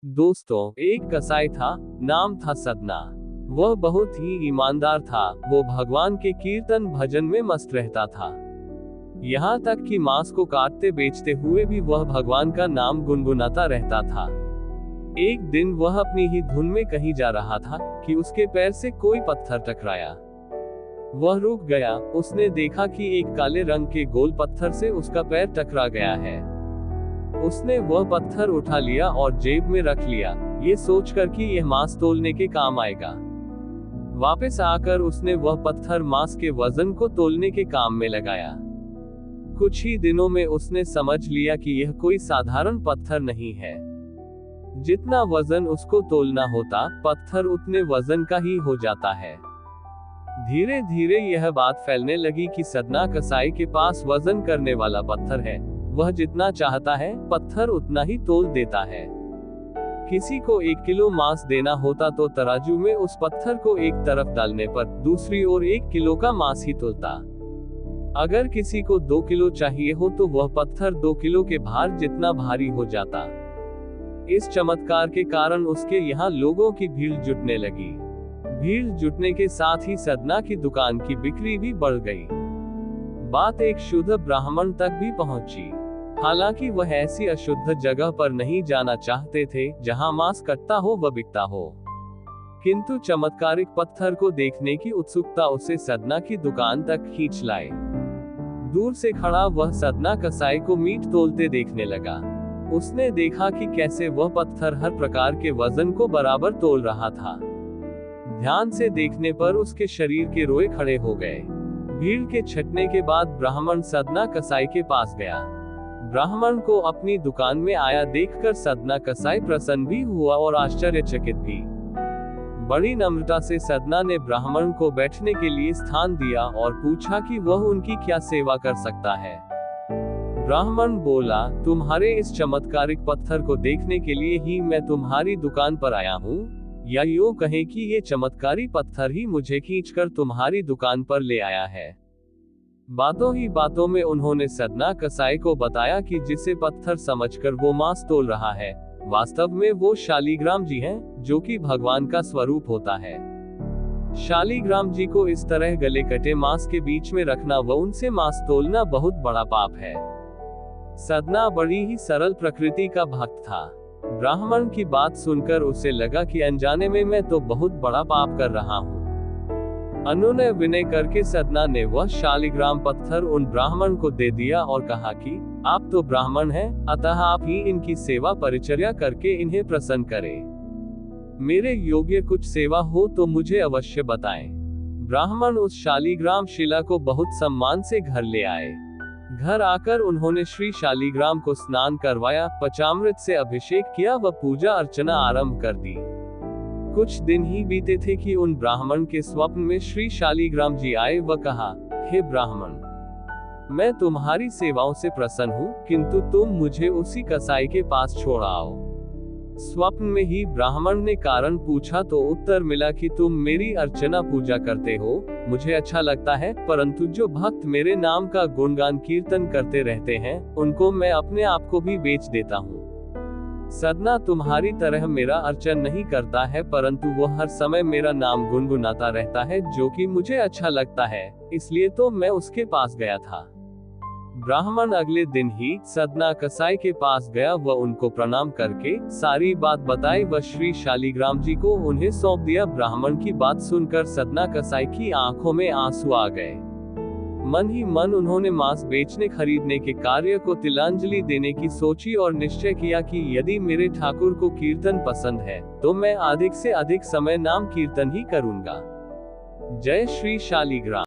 दोस्तों, एक कसाई था, नाम था सदना। वह बहुत ही ईमानदार था। वो भगवान के कीर्तन भजन में मस्त रहता था। यहाँ तक कि मांस को काटते बेचते हुए भी वह भगवान का नाम गुनगुनाता रहता था। एक दिन वह अपनी ही धुन में कहीं जा रहा था कि उसके पैर से कोई पत्थर टकराया। वह रुक गया। उसने देखा कि एक काले रंग के गोल पत्थर से उसका पैर टकरा गया है। उसने वह पत्थर उठा लिया और जेब में रख लिया, ये सोचकर कि यह मांस तोलने के काम आएगा। वापस आकर उसने वह पत्थर मांस के वजन को तोलने के काम में लगाया। कुछ ही दिनों में उसने समझ लिया कि यह कोई साधारण पत्थर नहीं है। जितना वजन उसको तोलना होता, पत्थर उतने वजन का ही हो जाता है। धीरे धीरे यह बात फैलने लगी कि सदना कसाई के पास वजन करने वाला पत्थर है। वह जितना चाहता है, पत्थर उतना ही तोल देता है। किसी को 1 किलो मांस देना होता तो तराजू में उस पत्थर को एक तरफ डालने पर दूसरी ओर 1 किलो का मांस ही तोलता। अगर किसी को 2 किलो चाहिए हो तो वह पत्थर 2 किलो के भार जितना भारी हो जाता। इस चमत्कार के कारण उसके यहाँ लोगों की भीड़ जुटने लगी। भीड़ जुटने के साथ ही सदना की दुकान की बिक्री भी बढ़ गई। बात एक शुद्ध ब्राह्मण तक भी पहुंची। हालांकि वह ऐसी अशुद्ध जगह पर नहीं जाना चाहते थे जहां मांस कटता हो व बिकता हो, किंतु चमत्कारिक पत्थर को देखने की उत्सुकता उसे सदना की दुकान तक खींच लाए। दूर से खड़ा वह सदना कसाई को मीट तोलते देखने लगा। उसने देखा कि कैसे वह पत्थर हर प्रकार के वजन को बराबर तोल रहा था। ध्यान से देखने पर उसके शरीर के रोए खड़े हो गए। भीड़ के छटने के बाद ब्राह्मण सदना कसाई के पास गया। ब्राह्मण को अपनी दुकान में आया देखकर सदना कसाई प्रसन्न भी हुआ और आश्चर्यचकित भी। बड़ी नम्रता से सदना ने ब्राह्मण को बैठने के लिए स्थान दिया और पूछा कि वह उनकी क्या सेवा कर सकता है। ब्राह्मण बोला, तुम्हारे इस चमत्कारिक पत्थर को देखने के लिए ही मैं तुम्हारी दुकान पर आया हूँ, या यूं कहें कि ये चमत्कारी पत्थर ही मुझे खींचकर तुम्हारी दुकान पर ले आया है। बातों ही बातों में उन्होंने सदना कसाई को बताया कि जिसे पत्थर समझकर वो मांस तोल रहा है, वास्तव में वो शालिग्राम जी हैं, जो कि भगवान का स्वरूप होता है। शालिग्राम जी को इस तरह गले कटे मांस के बीच में रखना व उनसे मांस तोलना बहुत बड़ा पाप है। सदना बड़ी ही सरल प्रकृति का भक्त था। ब्राह्मण की बात सुनकर उसे लगा कि अनजाने में मैं तो बहुत बड़ा पाप कर रहा हूँ। अनुनय विनय करके सदना ने वह शालिग्राम पत्थर उन ब्राह्मण को दे दिया और कहा कि आप तो ब्राह्मण हैं, अतः आप ही इनकी सेवा परिचर्या करके इन्हें प्रसन्न करें। मेरे योग्य कुछ सेवा हो तो मुझे अवश्य बताएं। ब्राह्मण उस शालिग्राम शिला को बहुत सम्मान से घर ले आए। घर आकर उन्होंने श्री शालिग्राम को स्नान करवाया, पंचामृत से अभिषेक किया व पूजा अर्चना आरंभ कर दी। कुछ दिन ही बीते थे कि उन ब्राह्मण के स्वप्न में श्री शालिग्राम जी आए व कहा, हे ब्राह्मण, मैं तुम्हारी सेवाओं से प्रसन्न हूँ, किंतु तुम मुझे उसी कसाई के पास छोड़ आओ। स्वप्न में ही ब्राह्मण ने कारण पूछा तो उत्तर मिला कि तुम मेरी अर्चना पूजा करते हो, मुझे अच्छा लगता है, परंतु जो भक्त मेरे नाम का गुणगान कीर्तन करते रहते हैं, उनको मैं अपने आप को भी बेच देता हूँ। सदना तुम्हारी तरह मेरा अर्चन नहीं करता है, परंतु वह हर समय मेरा नाम गुनगुनाता रहता है, जो कि मुझे अच्छा लगता है, इसलिए तो मैं उसके पास गया था। ब्राह्मण अगले दिन ही सदना कसाई के पास गया व उनको प्रणाम करके सारी बात बताई व श्री शालिग्राम जी को उन्हें सौंप दिया। ब्राह्मण की बात सुनकर सदना कसाई की आंखों में आंसू आ गए। मन ही मन उन्होंने मांस बेचने खरीदने के कार्य को तिलांजलि देने की सोची और निश्चय किया कि यदि मेरे ठाकुर को कीर्तन पसंद है तो मैं अधिक से अधिक समय नाम कीर्तन ही करूंगा। जय श्री शालिग्राम।